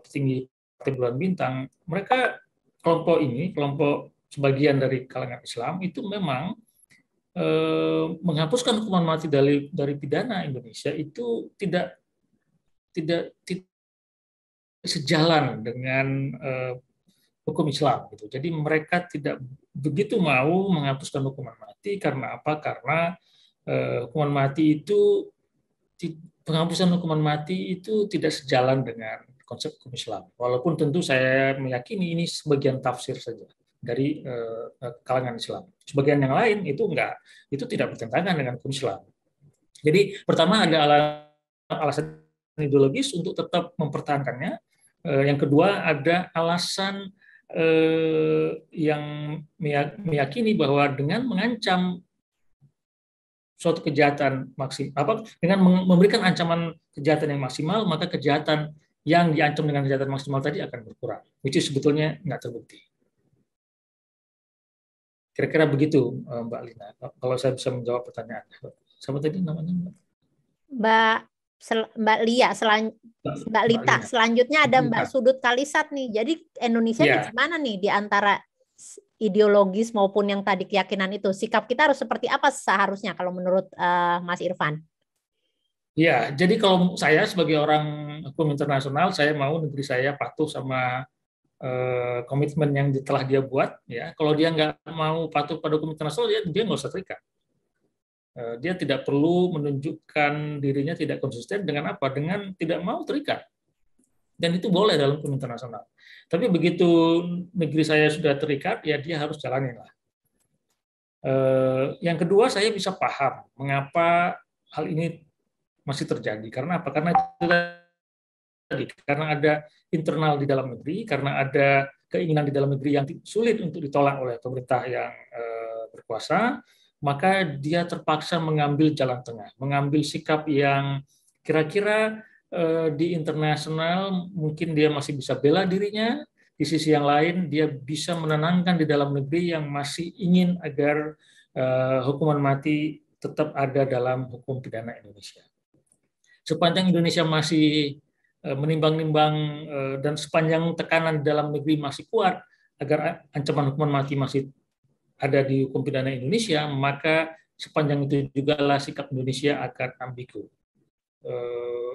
petinggi Partai Bulan Bintang, mereka kelompok sebagian dari kalangan Islam itu memang menghapuskan hukuman mati dari pidana Indonesia itu tidak sejalan dengan hukum Islam gitu. Jadi mereka tidak begitu mau menghapuskan hukuman mati karena apa? Karena hukuman mati itu penghapusan hukuman mati itu tidak sejalan dengan konsep hukum Islam. Walaupun tentu saya meyakini ini sebagian tafsir saja dari kalangan Islam. Sebagian yang lain itu enggak, itu tidak bertentangan dengan hukum Islam. Jadi pertama ada alasan ideologis untuk tetap mempertahankannya. Yang kedua ada alasan yang meyakini bahwa dengan mengancam suatu kejahatan maksimal, dengan memberikan ancaman kejahatan yang maksimal, maka kejahatan yang diancam dengan kejahatan maksimal tadi akan berkurang, which is sebetulnya nggak terbukti. Kira-kira begitu, Mbak Lina. Kalau saya bisa menjawab pertanyaan. Siapa tadi namanya? Mbak Lia, Mbak Lita. Selanjutnya ada Mbak Sudut Kalisat nih. Jadi Indonesia gimana nih di antara ideologis maupun yang tadi keyakinan itu? Sikap kita harus seperti apa seharusnya kalau menurut Mas Irfan? Ya, jadi kalau saya sebagai orang hukum internasional, saya mau negeri saya patuh sama komitmen yang telah dia buat. Ya, kalau dia nggak mau patuh pada hukum internasional, dia nggak usah terikat. Dia tidak perlu menunjukkan dirinya tidak konsisten dengan apa? Dengan tidak mau terikat. Dan itu boleh dalam hukum internasional. Tapi begitu negeri saya sudah terikat, ya dia harus jalanin lah. Yang kedua, saya bisa paham mengapa hal ini masih terjadi. Karena apa? Karena ada internal di dalam negeri, karena ada keinginan di dalam negeri yang sulit untuk ditolak oleh pemerintah yang berkuasa, maka dia terpaksa mengambil jalan tengah, mengambil sikap yang kira-kira di internasional mungkin dia masih bisa bela dirinya, di sisi yang lain dia bisa menenangkan di dalam negeri yang masih ingin agar hukuman mati tetap ada dalam hukum pidana Indonesia. Sepanjang Indonesia masih menimbang-nimbang dan sepanjang tekanan di dalam negeri masih kuat agar ancaman hukuman mati masih ada di hukum pidana Indonesia, maka sepanjang itu juga lah sikap Indonesia akan ambigu.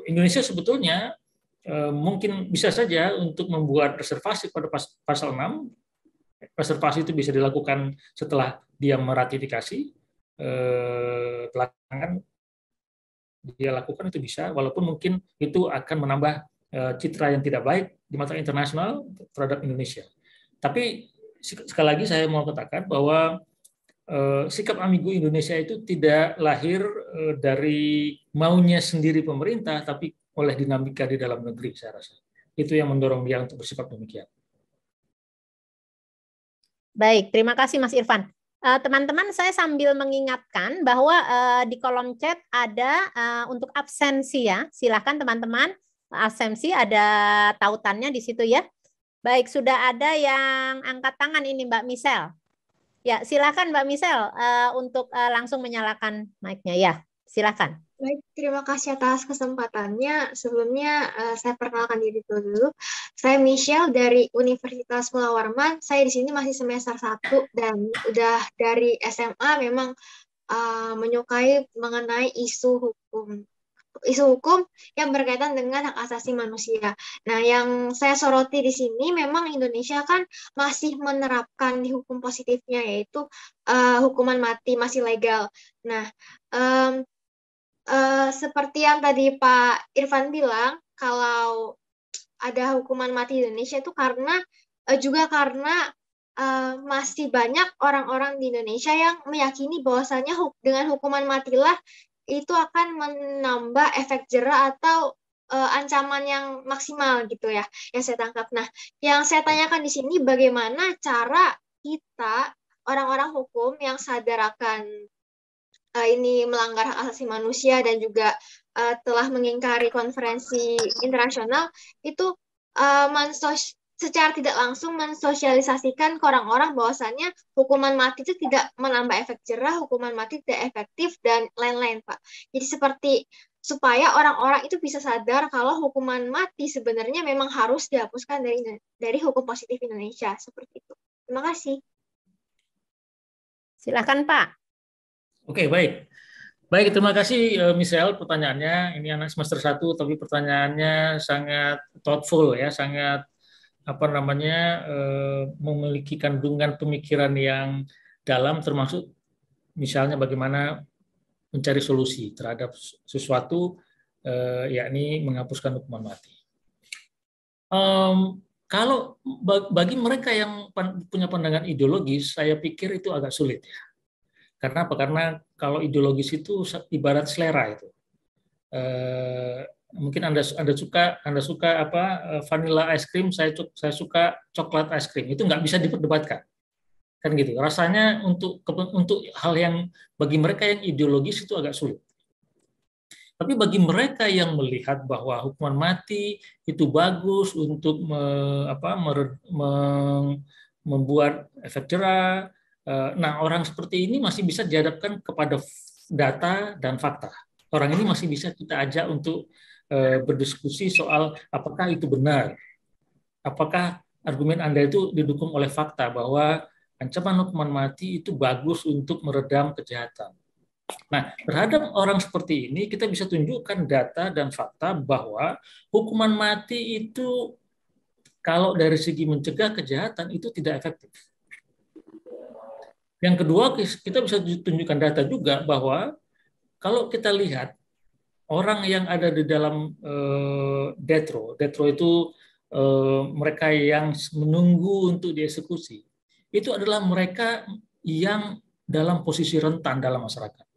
Indonesia sebetulnya mungkin bisa saja untuk membuat reservasi pada pasal 6. Reservasi itu bisa dilakukan setelah dia meratifikasi. Belakangan dia lakukan itu bisa, walaupun mungkin itu akan menambah citra yang tidak baik di mata internasional terhadap Indonesia. Tapi sekali lagi saya mau katakan bahwa sikap ambigu Indonesia itu tidak lahir dari maunya sendiri pemerintah, tapi oleh dinamika di dalam negeri, saya rasa. Itu yang mendorong dia untuk bersikap demikian. Baik, terima kasih Mas Irfan. Teman-teman, saya sambil mengingatkan bahwa di kolom chat ada untuk absensi ya. Silakan teman-teman, absensi ada tautannya di situ ya. Baik, sudah ada yang angkat tangan ini Mbak Michelle. Ya, silakan Mbak Michelle untuk langsung menyalakan mic-nya ya. Silakan. Baik, terima kasih atas kesempatannya. Sebelumnya saya perkenalkan diri dulu. Saya Michelle dari Universitas Mula Warman. Saya di sini masih semester 1 dan udah dari SMA memang menyukai mengenai isu hukum yang berkaitan dengan hak asasi manusia. Nah, yang saya soroti di sini memang Indonesia kan masih menerapkan di hukum positifnya, yaitu hukuman mati masih legal. Nah, seperti yang tadi Pak Irfan bilang, kalau ada hukuman mati di Indonesia itu karena masih banyak orang-orang di Indonesia yang meyakini bahwasanya dengan hukuman matilah itu akan menambah efek jera atau ancaman yang maksimal gitu ya, yang saya tangkap. Nah, yang saya tanyakan di sini bagaimana cara kita orang-orang hukum yang sadar akan ini melanggar hak asasi manusia dan juga telah mengingkari konferensi internasional itu secara tidak langsung mensosialisasikan ke orang-orang bahwasannya hukuman mati itu tidak menambah efek jera, hukuman mati tidak efektif, dan lain-lain, Pak. Jadi seperti supaya orang-orang itu bisa sadar kalau hukuman mati sebenarnya memang harus dihapuskan dari hukum positif Indonesia. Seperti itu. Terima kasih. Silakan Pak. Oke, baik. Baik, terima kasih Michelle pertanyaannya. Ini anak semester 1 tapi pertanyaannya sangat thoughtful ya, sangat memiliki kandungan pemikiran yang dalam, termasuk misalnya bagaimana mencari solusi terhadap sesuatu, yakni menghapuskan hukuman mati. Kalau bagi mereka yang punya pandangan ideologis, saya pikir itu agak sulit ya. Karena apa? Karena kalau ideologis itu ibarat selera itu. Mungkin Anda suka vanilla ice cream, saya suka coklat ice cream. Itu nggak bisa diperdebatkan. Kan gitu. Rasanya untuk hal yang bagi mereka yang ideologis itu agak sulit. Tapi bagi mereka yang melihat bahwa hukuman mati itu bagus untuk membuat efek jera, nah orang seperti ini masih bisa dihadapkan kepada data dan fakta. Orang ini masih bisa kita ajak untuk berdiskusi soal apakah itu benar, apakah argumen Anda itu didukung oleh fakta bahwa ancaman hukuman mati itu bagus untuk meredam kejahatan. Nah, terhadap orang seperti ini kita bisa tunjukkan data dan fakta bahwa hukuman mati itu kalau dari segi mencegah kejahatan itu tidak efektif. Yang kedua, kita bisa tunjukkan data juga bahwa kalau kita lihat orang yang ada di dalam death row itu mereka yang menunggu untuk dieksekusi, itu adalah mereka yang dalam posisi rentan dalam masyarakat.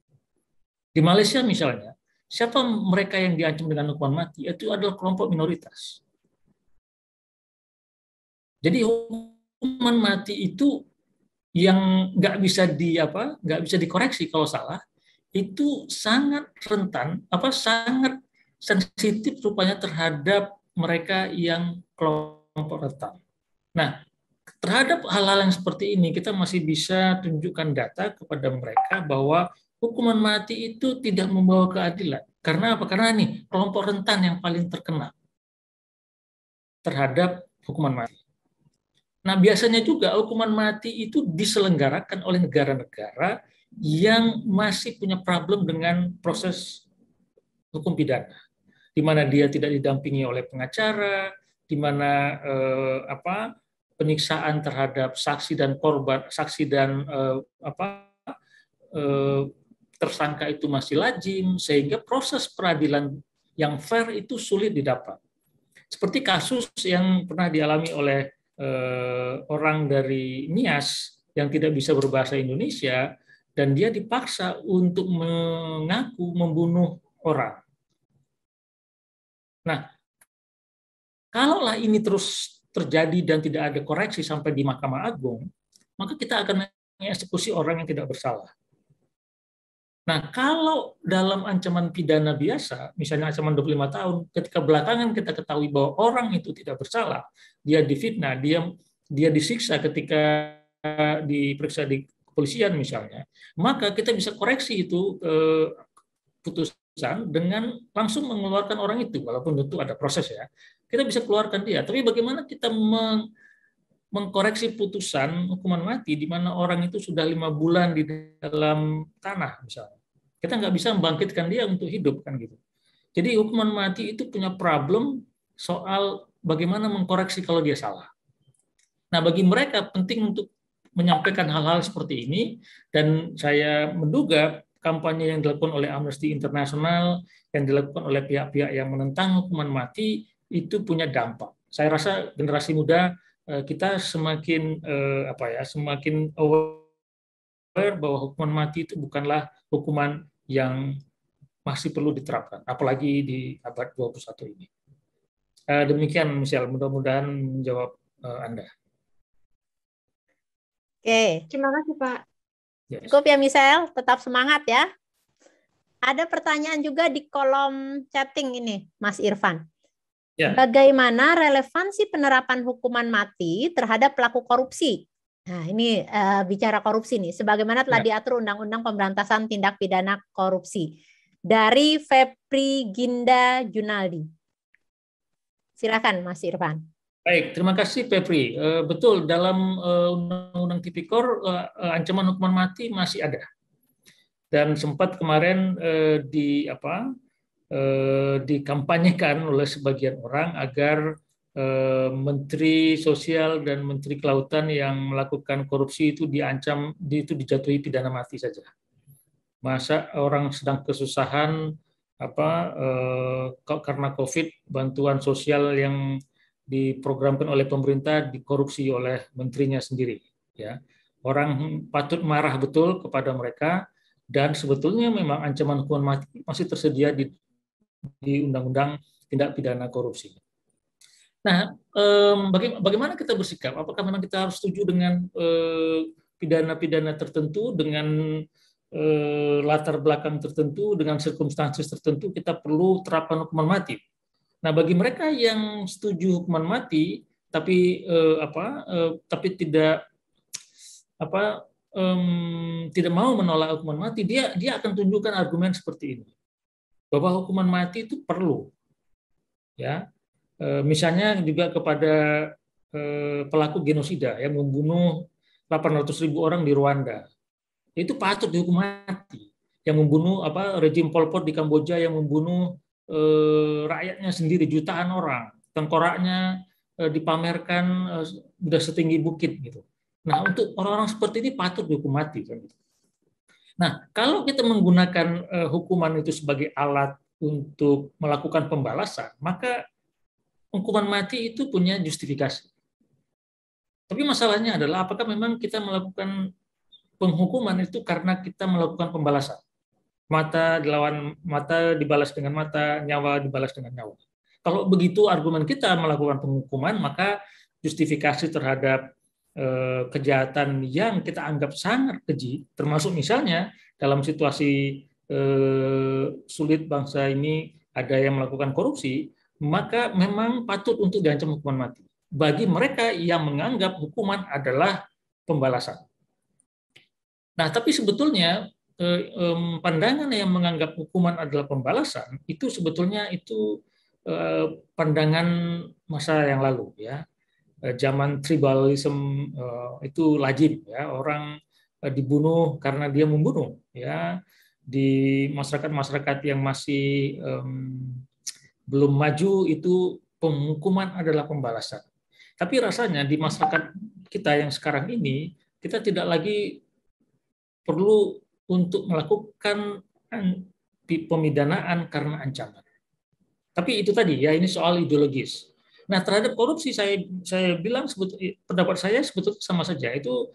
Di Malaysia misalnya, siapa mereka yang diancam dengan hukuman mati? Itu adalah kelompok minoritas. Jadi hukuman mati itu yang nggak bisa dikoreksi kalau salah, itu sangat rentan, sangat sensitif rupanya terhadap mereka yang kelompok rentan. Nah, terhadap hal-hal yang seperti ini kita masih bisa tunjukkan data kepada mereka bahwa hukuman mati itu tidak membawa keadilan. Karena apa? Karena nih kelompok rentan yang paling terkena terhadap hukuman mati. Nah, biasanya juga hukuman mati itu diselenggarakan oleh negara-negara yang masih punya problem dengan proses hukum pidana, di mana dia tidak didampingi oleh pengacara, di mana penyiksaan terhadap saksi dan korban, tersangka itu masih lazim, sehingga proses peradilan yang fair itu sulit didapat. Seperti kasus yang pernah dialami oleh orang dari Nias yang tidak bisa berbahasa Indonesia, dan dia dipaksa untuk mengaku membunuh orang. Nah, kalaulah ini terus terjadi dan tidak ada koreksi sampai di Mahkamah Agung, maka kita akan mengeksekusi orang yang tidak bersalah. Nah, kalau dalam ancaman pidana biasa, misalnya ancaman 25 tahun, ketika belakangan kita ketahui bahwa orang itu tidak bersalah, dia difitnah, dia disiksa ketika diperiksa di kepolisian misalnya, maka kita bisa koreksi itu putusan dengan langsung mengeluarkan orang itu, walaupun tentu ada proses ya. Kita bisa keluarkan dia. Tapi bagaimana kita mengkoreksi putusan hukuman mati di mana orang itu sudah 5 bulan di dalam tanah misalnya. Kita nggak bisa membangkitkan dia untuk hidup kan gitu. Jadi hukuman mati itu punya problem soal bagaimana mengkoreksi kalau dia salah. Nah, bagi mereka penting untuk menyampaikan hal-hal seperti ini, dan saya menduga kampanye yang dilakukan oleh Amnesty International, yang dilakukan oleh pihak-pihak yang menentang hukuman mati itu punya dampak. Saya rasa generasi muda kita semakin semakin aware bahwa hukuman mati itu bukanlah hukuman yang masih perlu diterapkan, apalagi di abad 21 ini. Demikian, Michelle, mudah-mudahan menjawab Anda. Oke. Terima kasih, Pak. Yes. Cukup ya, Michelle. Tetap semangat ya. Ada pertanyaan juga di kolom chatting ini, Mas Irfan. Ya. Bagaimana relevansi penerapan hukuman mati terhadap pelaku korupsi? Nah, ini bicara korupsi nih, sebagaimana telah diatur Undang-Undang Pemberantasan Tindak Pidana Korupsi. Dari Fepri Ginda Junaldi. Silakan, Mas Irfan. Baik, terima kasih Pepri. Betul, dalam Undang-Undang Tipikor ancaman hukuman mati masih ada. Dan sempat kemarin dikampanyekan oleh sebagian orang agar Menteri Sosial dan Menteri Kelautan yang melakukan korupsi itu diancam, itu dijatuhi pidana mati saja. Masa orang sedang kesusahan karena COVID, bantuan sosial yang diprogramkan oleh pemerintah dikorupsi oleh menterinya sendiri. Ya, orang patut marah betul kepada mereka, dan sebetulnya memang ancaman hukuman mati masih tersedia di Undang-Undang Tindak Pidana Korupsi. Nah, bagaimana kita bersikap? Apakah memang kita harus setuju dengan pidana-pidana tertentu, dengan latar belakang tertentu, dengan sirkumstansi tertentu kita perlu terapkan hukuman mati? Nah, bagi mereka yang setuju hukuman mati, tapi tidak mau menolak hukuman mati, dia akan tunjukkan argumen seperti ini, bahwa hukuman mati itu perlu. Ya, misalnya juga kepada pelaku genosida yang membunuh 800.000 orang di Rwanda, itu patut dihukum mati. Yang membunuh rejim Pol Pot di Kamboja, yang membunuh rakyatnya sendiri, jutaan orang, tengkoraknya dipamerkan sudah setinggi bukit gitu. Nah, untuk orang-orang seperti ini patut dihukum mati kan gitu. Nah, kalau kita menggunakan hukuman itu sebagai alat untuk melakukan pembalasan, maka hukuman mati itu punya justifikasi. Tapi masalahnya adalah apakah memang kita melakukan penghukuman itu karena kita melakukan pembalasan? Mata dilawan mata dibalas dengan mata, nyawa dibalas dengan nyawa. Kalau begitu argumen kita melakukan penghukuman, maka justifikasi terhadap kejahatan yang kita anggap sangat keji, termasuk misalnya dalam situasi sulit bangsa ini ada yang melakukan korupsi, maka memang patut untuk diancam hukuman mati bagi mereka yang menganggap hukuman adalah pembalasan. Nah, tapi sebetulnya pandangan yang menganggap hukuman adalah pembalasan itu sebetulnya itu pandangan masa yang lalu, ya. Zaman tribalism itu lazim, ya, orang dibunuh karena dia membunuh, ya. Di masyarakat-masyarakat yang masih belum maju itu penghukuman adalah pembalasan. Tapi rasanya di masyarakat kita yang sekarang ini kita tidak lagi perlu untuk melakukan pemidanaan karena ancaman. Tapi itu tadi, ya, ini soal ideologis. Nah, terhadap korupsi saya bilang pendapat saya sebetulnya sama saja. Itu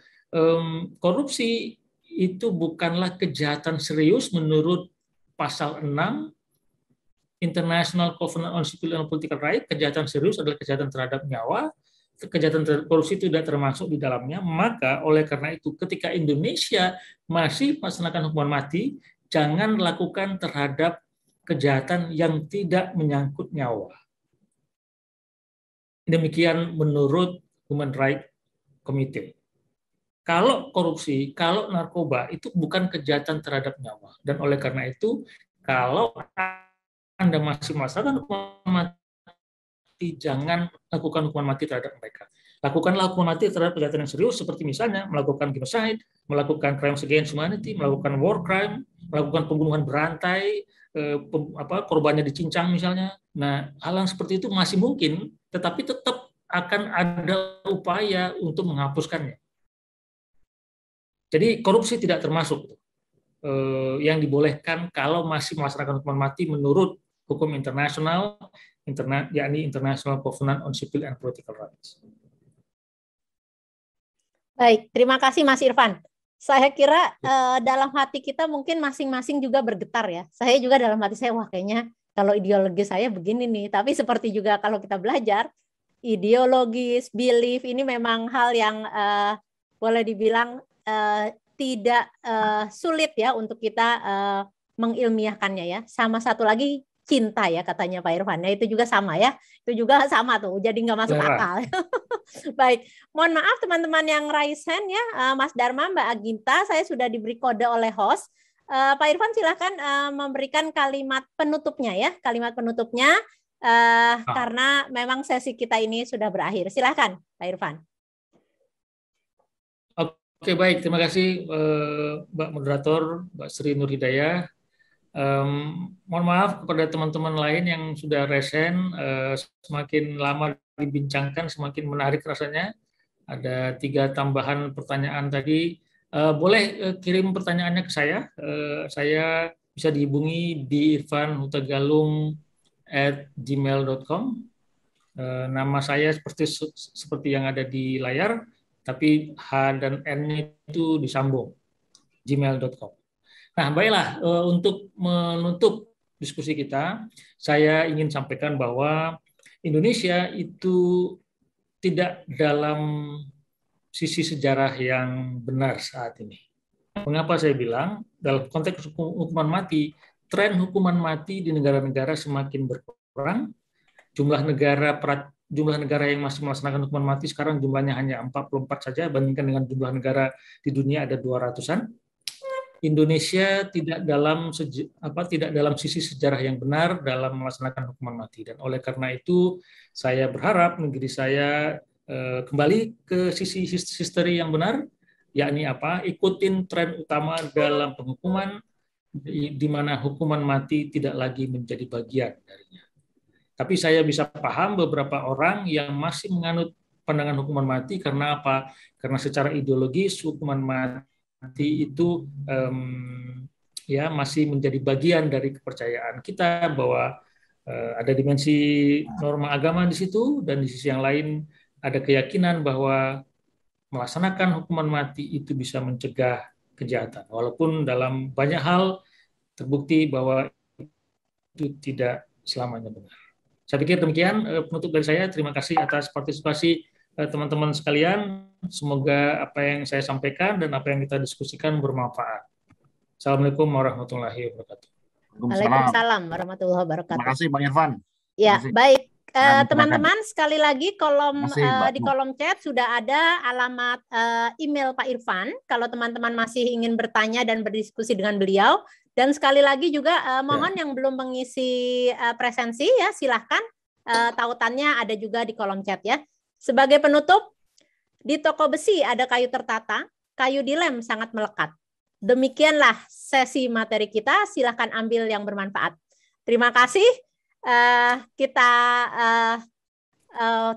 korupsi itu bukanlah kejahatan serius menurut pasal 6 International Covenant on Civil and Political Rights. Kejahatan serius adalah kejahatan terhadap nyawa. Kejahatan terhadap korupsi itu tidak termasuk di dalamnya. Maka oleh karena itu ketika Indonesia masih melaksanakan hukuman mati, jangan lakukan terhadap kejahatan yang tidak menyangkut nyawa. Demikian menurut Human Rights Committee. Kalau korupsi, kalau narkoba itu bukan kejahatan terhadap nyawa. Dan oleh karena itu, kalau Anda masih melaksanakan hukuman mati, jangan lakukan hukuman mati terhadap mereka. Lakukanlah hukuman mati terhadap kejahatan yang serius, seperti misalnya melakukan genocide, melakukan crimes against humanity, melakukan war crime, melakukan pembunuhan berantai, korbannya dicincang misalnya. Nah, hal yang seperti itu masih mungkin, tetapi tetap akan ada upaya untuk menghapuskannya. Jadi korupsi tidak termasuk yang dibolehkan kalau masih melaksanakan hukuman mati menurut hukum internasional, yakni International Covenant on Civil and Political Rights. Baik, terima kasih Mas Irfan. Saya kira dalam hati kita mungkin masing-masing juga bergetar, ya. Saya juga dalam hati saya, wah kayaknya kalau ideologi saya begini nih. Tapi seperti juga kalau kita belajar, ideologis, belief ini memang hal yang boleh dibilang tidak sulit ya untuk kita mengilmiahkannya, ya. Sama satu lagi cinta, ya, katanya Pak Irfan. Nah, itu juga sama, ya. Itu juga sama tuh, jadi nggak masuk akal. Baik, mohon maaf teman-teman yang raise hand, ya, Mas Dharma, Mbak Aginta, saya sudah diberi kode oleh host. Pak Irfan silahkan memberikan kalimat penutupnya, ya, kalimat penutupnya. karena memang sesi kita ini sudah berakhir. Silahkan, Pak Irfan. Oke, baik. Terima kasih Mbak Moderator, Mbak Sri Nur Hidayah. Mohon maaf kepada teman-teman lain yang sudah resen, semakin lama dibincangkan, semakin menarik rasanya. Ada 3 tambahan pertanyaan tadi. Boleh kirim pertanyaannya ke saya. Saya bisa dihubungi di irfanhutagalung@gmail.com. Nama saya seperti yang ada di layar, tapi H dan N-nya itu disambung, gmail.com. Nah, baiklah, untuk menutup diskusi kita, saya ingin sampaikan bahwa Indonesia itu tidak dalam sisi sejarah yang benar saat ini. Mengapa saya bilang? Dalam konteks hukuman mati, tren hukuman mati di negara-negara semakin berkurang. Jumlah negara yang masih melaksanakan hukuman mati sekarang jumlahnya hanya 44 saja, bandingkan dengan jumlah negara di dunia ada 200-an. Indonesia tidak dalam sisi sejarah yang benar dalam melaksanakan hukuman mati, dan oleh karena itu saya berharap negeri saya kembali ke sisi history yang benar, yakni ikutin tren utama dalam penghukuman, di mana hukuman mati tidak lagi menjadi bagian darinya. Tapi saya bisa paham beberapa orang yang masih menganut pandangan hukuman mati karena apa? Karena secara ideologis hukuman mati itu masih menjadi bagian dari kepercayaan kita bahwa ada dimensi norma agama di situ, dan di sisi yang lain ada keyakinan bahwa melaksanakan hukuman mati itu bisa mencegah kejahatan. Walaupun dalam banyak hal terbukti bahwa itu tidak selamanya benar. Saya pikir demikian penutup dari saya. Terima kasih atas partisipasi teman-teman sekalian. Semoga apa yang saya sampaikan dan apa yang kita diskusikan bermanfaat. Assalamualaikum warahmatullahi wabarakatuh. Waalaikumsalam warahmatullahi wabarakatuh. Terima kasih Bang Irfan. Ya, baik. Teman-teman, sekali lagi di kolom chat sudah ada alamat email Pak Irfan kalau teman-teman masih ingin bertanya dan berdiskusi dengan beliau. Dan sekali lagi juga mohon yang belum mengisi presensi ya silahkan, tautannya ada juga di kolom chat ya. Sebagai penutup, di toko besi ada kayu tertata, kayu dilem sangat melekat. Demikianlah sesi materi kita, silahkan ambil yang bermanfaat. Terima kasih. Kita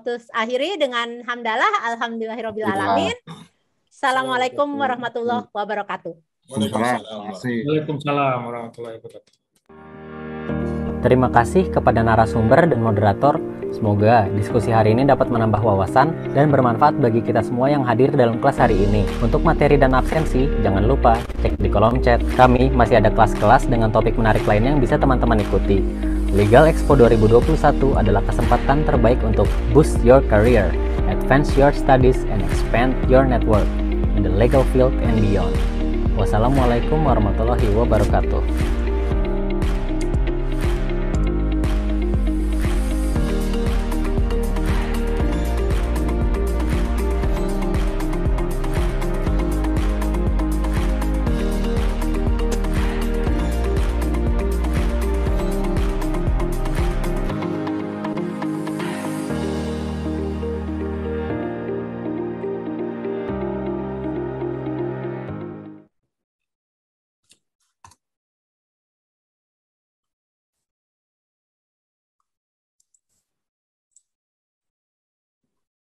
terus akhiri dengan hamdalah, alhamdulillahirabbil alamin. Assalamualaikum warahmatullahi wabarakatuh. Waalaikumsalam warahmatullahi wabarakatuh. Terima kasih kepada narasumber dan moderator. Semoga diskusi hari ini dapat menambah wawasan dan bermanfaat bagi kita semua yang hadir dalam kelas hari ini. Untuk materi dan absensi, jangan lupa cek di kolom chat. Kami masih ada kelas-kelas dengan topik menarik lainnya yang bisa teman-teman ikuti. Legal Expo 2021 adalah kesempatan terbaik untuk boost your career, advance your studies, and expand your network in the legal field and beyond. Wassalamualaikum warahmatullahi wabarakatuh.